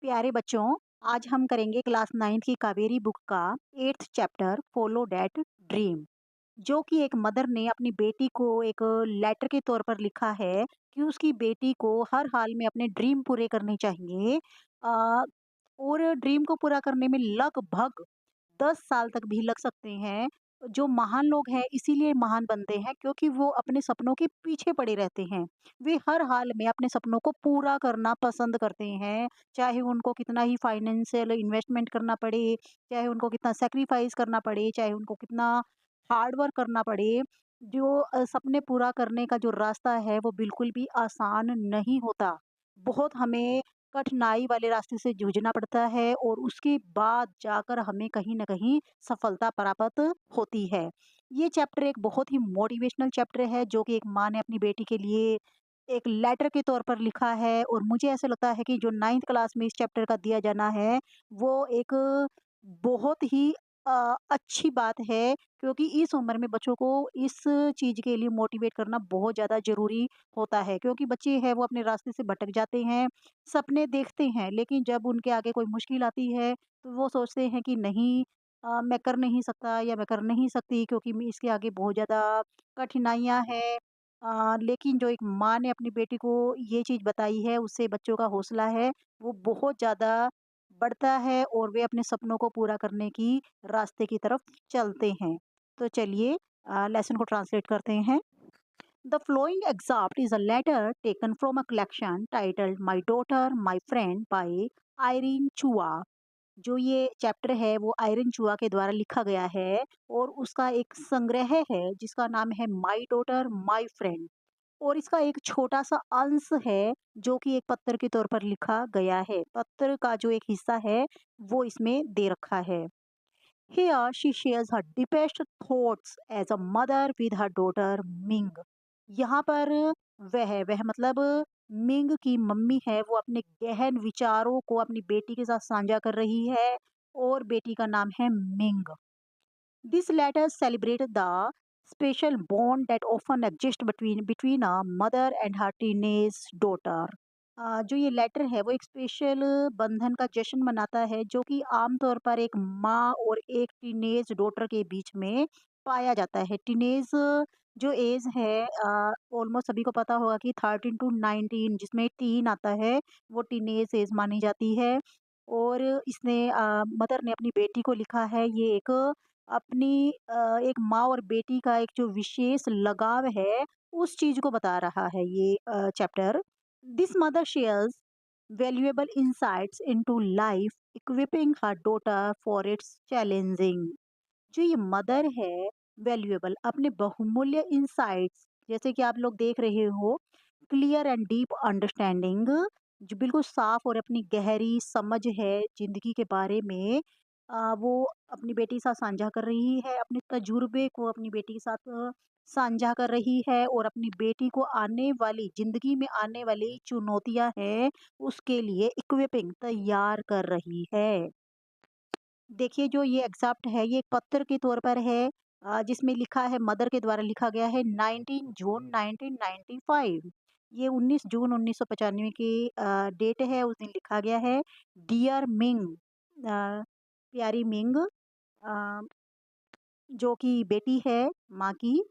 प्यारे बच्चों, आज हम करेंगे क्लास 9th की कावेरी बुक का 8th chapter follow that dream, जो कि एक मदर ने अपनी बेटी को एक लेटर के तौर पर लिखा है कि उसकी बेटी को हर हाल में अपने ड्रीम पूरे करने चाहिए। और ड्रीम को पूरा करने में लगभग 10 साल तक भी लग सकते हैं। जो महान लोग हैं इसीलिए महान बनते हैं क्योंकि वो अपने सपनों के पीछे पड़े रहते हैं। वे हर हाल में अपने सपनों को पूरा करना पसंद करते हैं, चाहे उनको कितना ही फाइनेंशियल इन्वेस्टमेंट करना पड़े, चाहे उनको कितना सैक्रिफाइस करना पड़े, चाहे उनको कितना हार्ड वर्क करना पड़े। जो सपने पूरा करने का जो रास्ता है वो बिल्कुल भी आसान नहीं होता। बहुत हमें कठिनाई वाले रास्ते से जूझना पड़ता है और उसके बाद जाकर हमें कहीं न कहीं सफलता प्राप्त होती है। ये चैप्टर एक बहुत ही मोटिवेशनल चैप्टर है जो कि एक माँ ने अपनी बेटी के लिए एक लेटर के तौर पर लिखा है और मुझे ऐसा लगता है कि जो 9th क्लास में इस चैप्टर का दिया जाना है, वो एक बहुत ही अच्छी बात है क्योंकि इस उम्र में बच्चों को इस चीज़ के लिए मोटिवेट करना बहुत ज़्यादा ज़रूरी होता है क्योंकि बच्चे हैं वो अपने रास्ते से भटक जाते हैं, सपने देखते हैं लेकिन जब उनके आगे कोई मुश्किल आती है, तो वो सोचते हैं कि नहीं, मैं कर नहीं सकता या मैं कर नहीं सकती क्योंकि इसके आगे बहुत ज़्यादा कठिनाइयाँ हैं। लेकिन जो एक माँ ने अपनी बेटी को ये चीज़ बताई है, उससे बच्चों का हौसला है, वो बहुत ज़्यादा बढ़ता है और वे अपने सपनों को पूरा करने की रास्ते की तरफ चलते हैं। तो चलिए लेसन को ट्रांसलेट करते हैं। The following excerpt is a letter taken from a collection titled My Daughter, My Friend by Irene Chua। जो ये चैप्टर है वो आयरन चुआ के द्वारा लिखा गया है और उसका एक संग्रह है जिसका नाम है माई डॉटर माई फ्रेंड। और इसका एक छोटा सा अंश है जो कि एक पत्र के तौर पर लिखा गया है। पत्र का जो एक हिस्सा है वो इसमें दे रखा है। Here she shares her deepest thoughts as a mother with her daughter Ming। यहाँ पर वह मतलब मिंग की मम्मी है वो अपने गहन विचारों को अपनी बेटी के साथ साझा कर रही है और बेटी का नाम है Ming. This letter celebrated the special bond that often exists between a mother and her teenage daughter। जो ये लेटर है वो एक स्पेशल बंधन का जश्न मनाता है जो कि आमतौर पर एक माँ और एक टीनेज डॉटर के बीच में पाया जाता है। टीनेज जो एज है ऑलमोस्ट सभी को पता होगा कि 13 टू 19 जिसमें टीन आता है, वो टीनेज एज मानी जाती है। और इसने मदर ने अपनी बेटी को लिखा है ये एक अपनी एक माँ और बेटी का एक जो विशेष लगाव है उस चीज को बता रहा है ये chapter. This mother shares valuable insights into life, equipping her daughter for its challenging। जो ये मदर है वैल्यूएबल अपने बहुमूल्य इंसाइट्स, जैसे कि आप लोग देख रहे हो, क्लियर एंड डीप अंडरस्टैंडिंग, जो बिल्कुल साफ और अपनी गहरी समझ है जिंदगी के बारे में, वो अपनी बेटी के साथ साझा कर रही है, अपने तजुर्बे को अपनी बेटी के साथ साझा कर रही है और अपनी बेटी को आने वाली जिंदगी में आने वाली चुनौतियां हैं उसके लिए इक्विपिंग तैयार कर रही है। देखिए जो ये एग्ज़ैप्ट है ये एक पत्र के तौर पर है, जिसमें लिखा है मदर के द्वारा लिखा गया है 19 जून 1995। ये 19 जून 1995 की डेट है, उस दिन लिखा गया है। डियर मिंग, प्यारी मिंग, अ, जो कि बेटी है माँ की।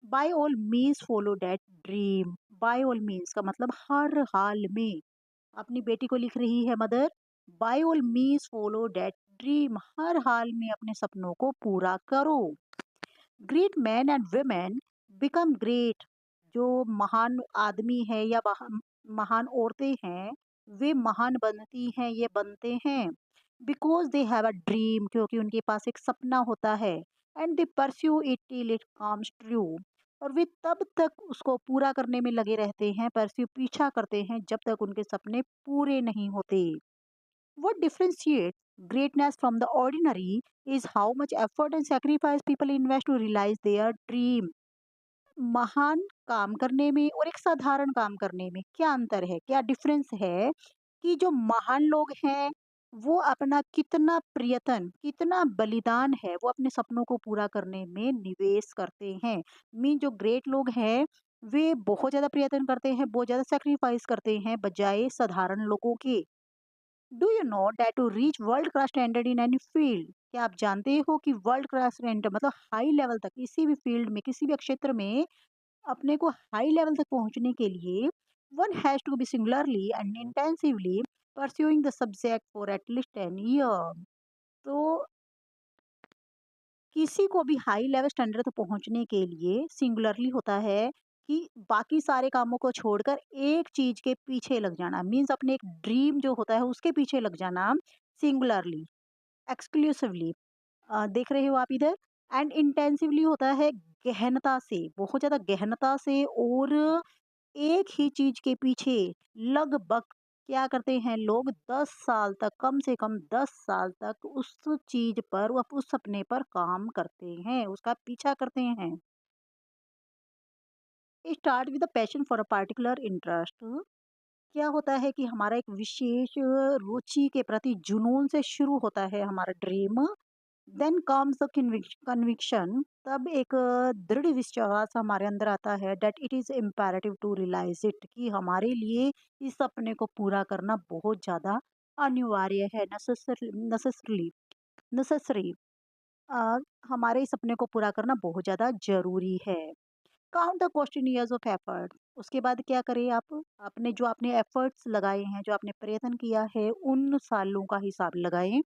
By all means follow that dream. By all means का मतलब हर हाल में अपनी बेटी को लिख रही है mother. By all means follow that dream, हर हाल में अपने सपनों को पूरा करो। Great man and women become great. जो महान आदमी है या महान औरतें हैं वे महान बनती हैं, ये बनते हैं because they have a dream, क्योंकि उनके पास एक सपना होता है। And they pursue it till it comes true, और वे तब तक उसको पूरा करने में लगे रहते हैं, परस्यू पीछा करते हैं जब तक उनके सपने पूरे नहीं होते। What differentiates greatness from the ordinary is how much effort and sacrifice people invest to realize their dream। महान काम करने में और एक साधारण काम करने में क्या अंतर है, क्या डिफरेंस है, कि जो महान लोग हैं वो अपना कितना प्रयत्न, कितना बलिदान है वो अपने सपनों को पूरा करने में निवेश करते हैं। मीन जो ग्रेट लोग हैं वे बहुत ज्यादा प्रयत्न करते हैं, बहुत ज्यादा सेक्रीफाइस करते हैं बजाय साधारण लोगों के। Do you know that to reach world class standard in any field, क्या आप जानते हो कि वर्ल्ड क्लास स्टैंडर्ड मतलब हाई लेवल तक किसी भी फील्ड में, किसी भी क्षेत्र में अपने को हाई लेवल तक पहुंचने के लिए one has to be singularly and intensively pursuing the subject for at least 10 year. तो किसी को भी हाई लेवल स्टैंडर्ड तक पहुंचने के लिए सिंगुलरली होता है कि बाकी सारे कामों को छोड़कर एक चीज के पीछे लग जाना, मीन्स अपने एक ड्रीम जो होता है उसके पीछे लग जाना, सिंगुलरली, एक्सक्लूसिवली। देख रहे हो आप इधर। एंड इंटेंसिवली होता है गहनता से, बहुत ज्यादा गहनता से, और एक ही चीज के पीछे लगभग क्या करते हैं लोग 10 साल तक, कम से कम 10 साल तक उस चीज पर, उस सपने पर काम करते हैं, उसका पीछा करते हैं। Start with the passion for a particular interest, क्या होता है कि हमारा एक विशेष रुचि के प्रति जुनून से शुरू होता है हमारा dream. Then comes the conviction, तब एक दृढ़ विश्वास हमारे अंदर आता है that it is imperative to realise it, कि हमारे लिए इस सपने को पूरा करना बहुत ज्यादा अनिवार्य है, नेसेसरी नेसेसरी, हमारे इस सपने को पूरा करना बहुत ज्यादा जरूरी है। Count the question years of effort, उसके बाद क्या करें आप, अपने जो आपने एफर्ट्स लगाए हैं, जो आपने प्रयत्न किया है, उन सालों का हिसाब लगाएं।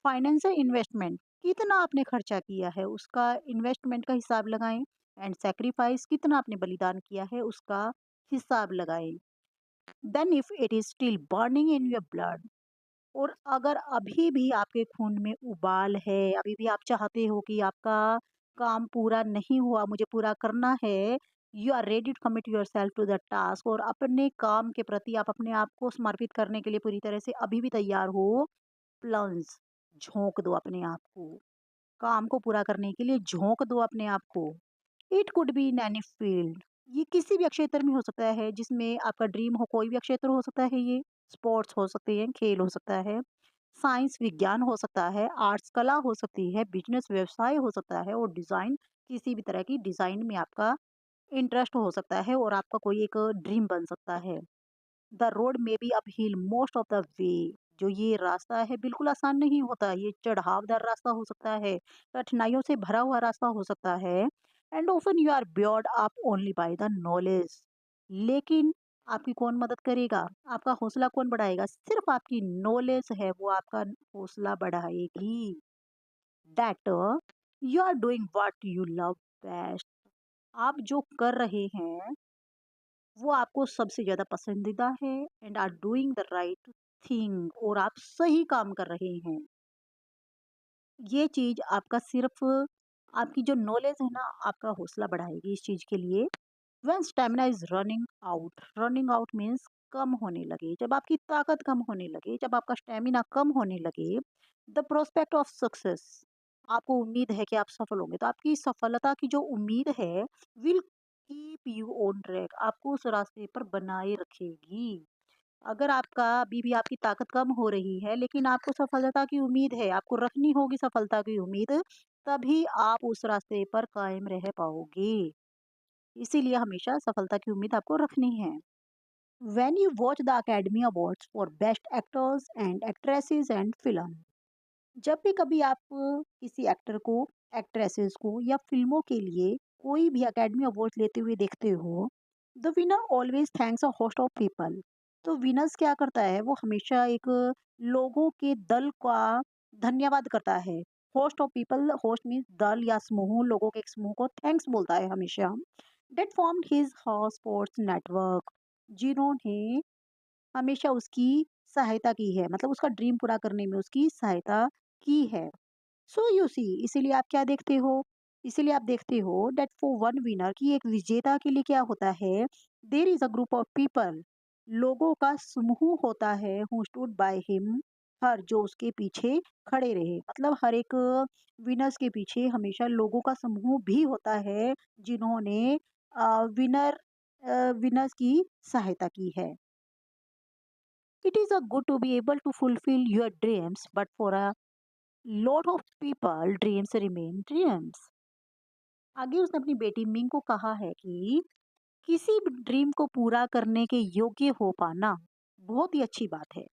फाइनेंशियल इन्वेस्टमेंट, कितना आपने खर्चा किया है उसका इन्वेस्टमेंट का हिसाब लगाएं। एंड सेक्रीफाइस, कितना आपने बलिदान किया है उसका हिसाब लगाएं। Then if it is still burning in your blood, और अगर अभी भी आपके खून में उबाल है, अभी भी आप चाहते हो कि आपका काम पूरा नहीं हुआ, मुझे पूरा करना है, you are ready to commit yourself to the task, और अपने काम के प्रति आप अपने आप को समर्पित करने के लिए पूरी तरह से अभी भी तैयार हो, प्लंज, झोंक दो अपने आप को, काम को पूरा करने के लिए झोंक दो अपने आप को। It could be in any field, ये किसी भी क्षेत्र में हो सकता है जिसमें आपका ड्रीम हो, कोई भी क्षेत्र हो सकता है ये। स्पोर्ट्स हो सकते हैं, खेल हो सकता है, साइंस विज्ञान हो सकता है, आर्ट्स कला हो सकती है, बिजनेस व्यवसाय हो सकता है, और डिजाइन, किसी भी तरह की डिजाइन में आपका इंटरेस्ट हो सकता है और आपका कोई एक ड्रीम बन सकता है। The road may be uphill most of the way, जो ये रास्ता है बिल्कुल आसान नहीं होता, ये चढ़ावदार रास्ता हो सकता है, कठिनाइयों से भरा हुआ रास्ता हो सकता है। And often you are buoyed up only by the knowledge, लेकिन आपकी कौन मदद करेगा, आपका हौसला कौन बढ़ाएगा, सिर्फ आपकी नॉलेज है वो आपका हौसला बढ़ाएगी। That you are doing what you love best, आप जो कर रहे हैं वो आपको सबसे ज़्यादा पसंदीदा है। And are doing the right thing, और आप सही काम कर रहे हैं। ये चीज़ आपका सिर्फ, आपकी जो नॉलेज है ना, आपका हौसला बढ़ाएगी इस चीज़ के लिए। When stamina is running out means कम होने लगे, जब आपकी ताकत कम होने लगे, जब आपका स्टैमिना कम होने लगे, द प्रोस्पेक्ट ऑफ सक्सेस, आपको उम्मीद है कि आप सफल होंगे, तो आपकी सफलता की जो उम्मीद है will keep you on track, आपको उस रास्ते पर बनाए रखेगी। अगर आपका अभी भी आपकी ताकत कम हो रही है लेकिन आपको सफलता की उम्मीद है, आपको रखनी होगी सफलता की उम्मीद, तभी आप उस रास्ते पर कायम रह पाओगे। इसीलिए हमेशा सफलता की उम्मीद आपको रखनी है। When you watch the Academy Awards for Best Actors and Actresses and Film, जब भी कभी आप किसी एक्टर को, एक्ट्रेसेस को या फिल्मों के लिए कोई भी अकेडमी अवार्ड लेते हुए देखते हो, the winner always thanks a host of people, तो विनर्स क्या करता है, वो हमेशा एक लोगों के दल का धन्यवाद करता है। Host of people, host means दल या समूह, लोगों के एक समूह को थैंक्स बोलता है हमेशा। That formed his sports network, जिन्होंने हमेशा उसकी सहायता की है, मतलब उसका ड्रीम पूरा करने में उसकी सहायता की है। सो यू सी, इसीलिए आप क्या देखते हो, इसीलिए आप देखते हो दैट फॉर वन विनर, की एक विजेता के लिए क्या होता है, there is a group of people, लोगों का समूह होता है, हु स्टूड बाय हिम, हर जो उसके पीछे खड़े रहे, मतलब हर एक विनर्स के पीछे हमेशा लोगों का समूह भी होता है जिन्होंने विनर विनर्स की सहायता की है। It is a good to be able to fulfil your dreams, but for a lot of people dreams remain dreams। आगे उसने अपनी बेटी मिंग को कहा है कि किसी भी ड्रीम को पूरा करने के योग्य हो पाना बहुत ही अच्छी बात है,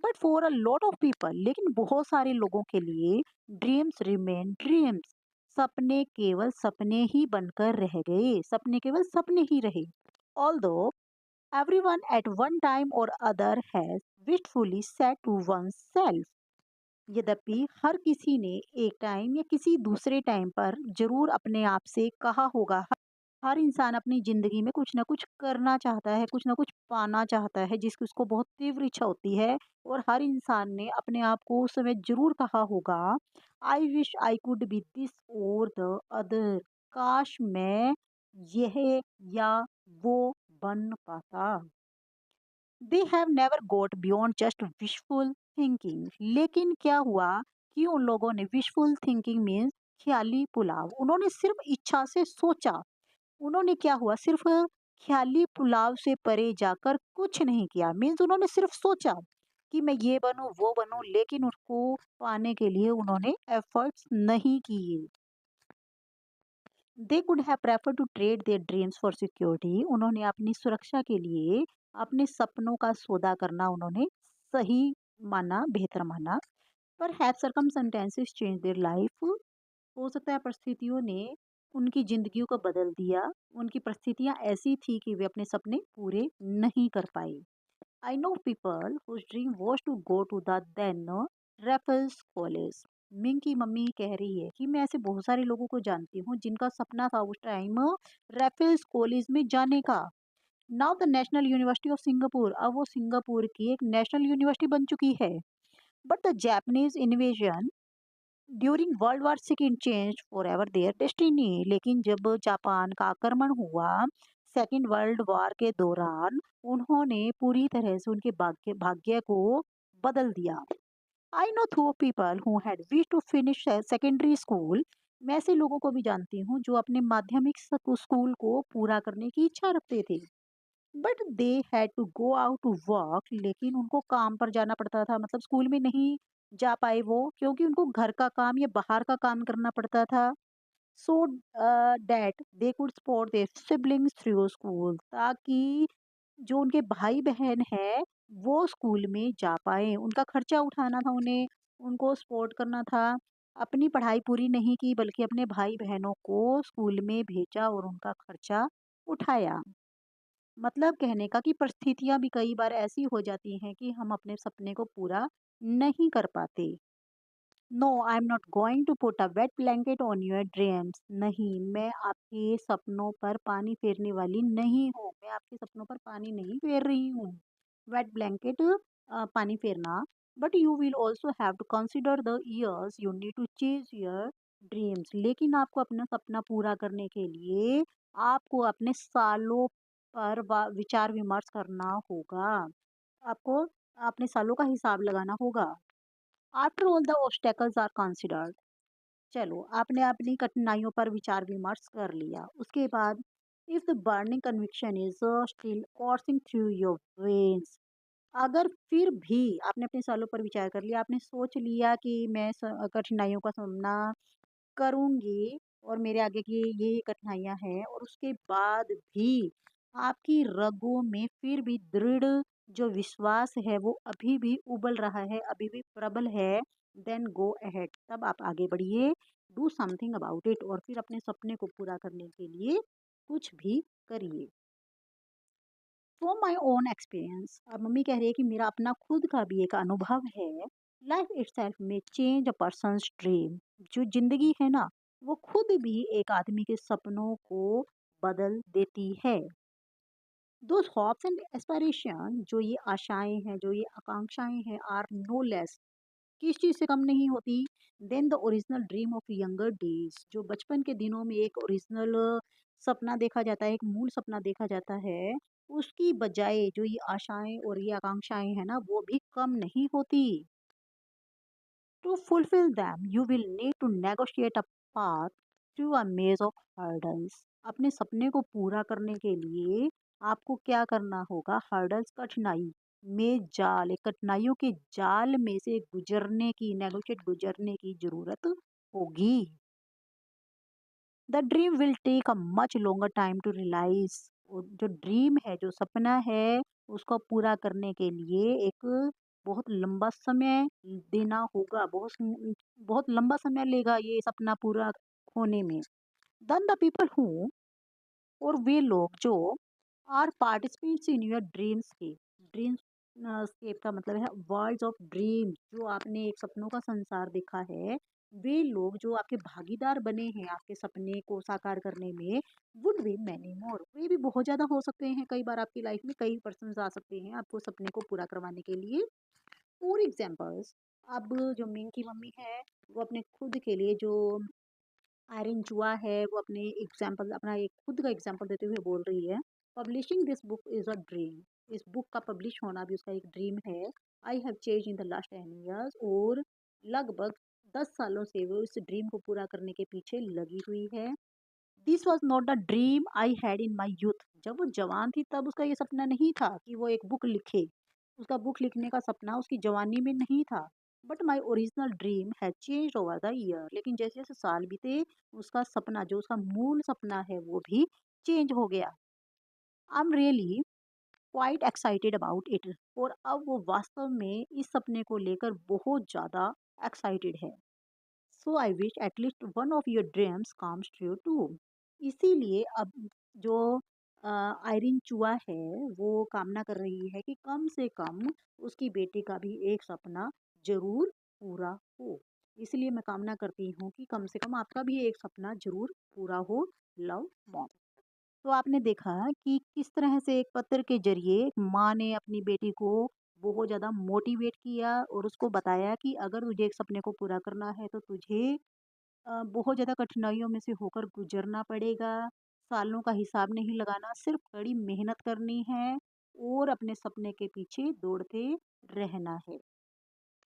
but for a lot of people, लेकिन बहुत सारे लोगों के लिए ड्रीम्स रिमेन ड्रीम्स। सपने केवल सपने ही बनकर रह गए, सपने केवल सपने ही रहे। Although everyone at one time or other has wistfully said to oneself, यद्यपि हर किसी ने एक टाइम या किसी दूसरे टाइम पर जरूर अपने आप से कहा होगा। हर इंसान अपनी जिंदगी में कुछ ना कुछ करना चाहता है, कुछ ना कुछ पाना चाहता है जिसकी उसको बहुत तीव्र इच्छा होती है। और हर इंसान ने अपने आप को उस समय जरूर कहा होगा, I wish I could be this और द अदर, काश मैं यह या वो बन पाता। They have never got beyond just wishful thinking. लेकिन क्या हुआ कि उन लोगों ने विशफुल थिंकिंग मीन्स ख्याली पुलाव, उन्होंने सिर्फ इच्छा से सोचा। उन्होंने क्या हुआ, सिर्फ ख्याली पुलाव से परे जाकर कुछ नहीं किया। मीन्स उन्होंने सिर्फ सोचा कि मैं ये बनूं वो बनूं, लेकिन उसको पाने के लिए उन्होंने एफर्ट्स नहीं किए। They could have prefer to trade their dreams for security. उन्होंने अपनी सुरक्षा के लिए अपने सपनों का सौदा करना उन्होंने सही माना, बेहतर माना। पर have circumstances change their life. हो सकता है परिस्थितियों ने उनकी जिंदगियों को बदल दिया, उनकी परिस्थितियां ऐसी थी कि वे अपने सपने पूरे नहीं कर पाए। I know people whose dream was to go to the then Raffles College। Ming की मम्मी कह रही है कि मैं ऐसे बहुत सारे लोगों को जानती हूँ जिनका सपना था उस टाइम रेफल्स कॉलेज में जाने का। Now the national university of Singapore, अब वो सिंगापुर की एक नेशनल यूनिवर्सिटी बन चुकी है। But the Japanese invasion during world war second change for ever their destiny. लेकिन जब जापान का आक्रमण हुआ सेकेंड वर्ल्ड वॉर के दौरान, उन्होंने पूरी तरह से उनके भाग्य भाग्य को बदल दिया। I know through people who had wish to finish secondary school. मैं ऐसे लोगों को भी जानती हूँ जो अपने माध्यमिक स्कूल को पूरा करने की इच्छा रखते थे। But they had to go out to work, लेकिन उनको काम पर जाना पड़ता था, मतलब स्कूल में नहीं जा पाए वो, क्योंकि उनको घर का काम या बाहर का काम करना पड़ता था। So that they could support their siblings through school, ताकि जो उनके भाई बहन है वो स्कूल में जा पाए। उनका खर्चा उठाना था उन्हें, उनको सपोर्ट करना था। अपनी पढ़ाई पूरी नहीं की बल्कि अपने भाई बहनों को स्कूल में भेजा और उनका खर्चा उठाया। मतलब कहने का कि परिस्थितियां भी कई बार ऐसी हो जाती हैं कि हम अपने सपने को पूरा नहीं कर पाते। No I am not going to put a wet blanket on your dreams. नहीं, मैं आपके सपनों पर पानी फेरने वाली नहीं हूँ, मैं आपके सपनों पर पानी नहीं फेर रही हूँ। वेट ब्लैंकेट, पानी फेरना। But you will also have to consider the years you need to chase your dreams. लेकिन आपको अपना सपना पूरा करने के लिए आपको अपने सालों पर विचार विमर्श करना होगा। आपको अपने सालों का हिसाब लगाना होगा। After all the obstacles are considered. चलो, आपने अपनी कठिनाइयों पर विचार विमर्श कर लिया, उसके बाद if the burning conviction is still coursing through your veins. अगर फिर भी आपने अपने सालों पर विचार कर लिया, आपने सोच लिया कि मैं कठिनाइयों का सामना करूँगी और मेरे आगे की ये कठिनाइयाँ हैं, और उसके बाद भी आपकी रगों में फिर भी दृढ़ जो विश्वास है वो अभी भी उबल रहा है, अभी भी प्रबल है, देन गो अहेड, तब आप आगे बढ़िए, डू समथिंग अबाउट इट, और फिर अपने सपने को पूरा करने के लिए कुछ भी करिए। फ्रॉम माई ओन एक्सपीरियंस, अब मम्मी कह रही है कि मेरा अपना खुद का भी एक अनुभव है। लाइफ इटसेल्फ में चेंज अ पर्सन्स ड्रीम। जो जिंदगी है ना, वो खुद भी एक आदमी के सपनों को बदल देती है। दो हॉप्स एंड एस्पिरेशन, जो ये आशाएं हैं, जो ये आकांक्षाएं हैं, आर नो लेस, किस चीज से कम नहीं होती, then the original dream of younger days. जो बचपन के दिनों में एक ओरिजिनल सपना देखा जाता है, एक मूल सपना देखा जाता है, उसकी बजाय जो ये आशाएं और ये आकांक्षाएं हैं ना, वो भी कम नहीं होती। To fulfil them you will need to negotiate a path through a maze of hurdles. अपने सपने को पूरा करने के लिए आपको क्या करना होगा, हर्डल्स, कठिनाई में जाल, एक कठिनाइयों के जाल में से गुजरने की, नेगोशिएट गुजरने की जरूरत होगी। The dream will take a much longer time to realise. जो ड्रीम है, जो सपना है, उसको पूरा करने के लिए एक बहुत लंबा समय देना होगा, बहुत लंबा समय लेगा ये सपना पूरा होने में। देन द पीपल हू और वे लोग जो are participants in your dreams के ड्रीम्स स्केप का मतलब है वर्ल्ड ऑफ ड्रीम्स, जो आपने एक सपनों का संसार देखा है, वे लोग जो आपके भागीदार बने हैं आपके सपने को साकार करने में, वुड बी मैनी मोर, वे भी बहुत ज्यादा हो सकते हैं। कई बार आपकी लाइफ में कई पर्सन आ सकते हैं आपको सपने को पूरा करवाने के लिए। फॉर एग्जाम्पल्स, अब जो मिंग की मम्मी है वो अपने खुद के लिए जो आयरन चूहा है वो अपने एग्जाम्पल अपना एक खुद का एग्जाम्पल देते हुए बोल रही है, publishing this book is a dream, इस बुक का पब्लिश होना भी उसका एक ड्रीम है। I have change in the last 10 years, और लगभग 10 सालों से वो इस ड्रीम को पूरा करने के पीछे लगी हुई है। This was not the dream I had in my youth, जब वो जवान थी तब उसका ये सपना नहीं था कि वो एक बुक लिखे, उसका बुक लिखने का सपना उसकी जवानी में नहीं था। But my original dream has change over the year, लेकिन जैसे जैसे साल बीते उसका सपना जो उसका मूल सपना है वो भी चेंज हो गया। I am really quite excited about it, और अब वो वास्तव में इस सपने को लेकर बहुत ज़्यादा एक्साइटेड है। So I wish at least one of your dreams comes true too, इसीलिए अब जो आयरिन चूहा है वो कामना कर रही है कि कम से कम उसकी बेटी का भी एक सपना जरूर पूरा हो। इसलिए मैं कामना करती हूँ कि कम से कम आपका भी एक सपना जरूर पूरा हो। Love mom. तो आपने देखा कि किस तरह से एक पत्र के जरिए माँ ने अपनी बेटी को बहुत ज़्यादा मोटिवेट किया और उसको बताया कि अगर तुझे एक सपने को पूरा करना है तो तुझे बहुत ज़्यादा कठिनाइयों में से होकर गुजरना पड़ेगा। सालों का हिसाब नहीं लगाना, सिर्फ कड़ी मेहनत करनी है और अपने सपने के पीछे दौड़ते रहना है।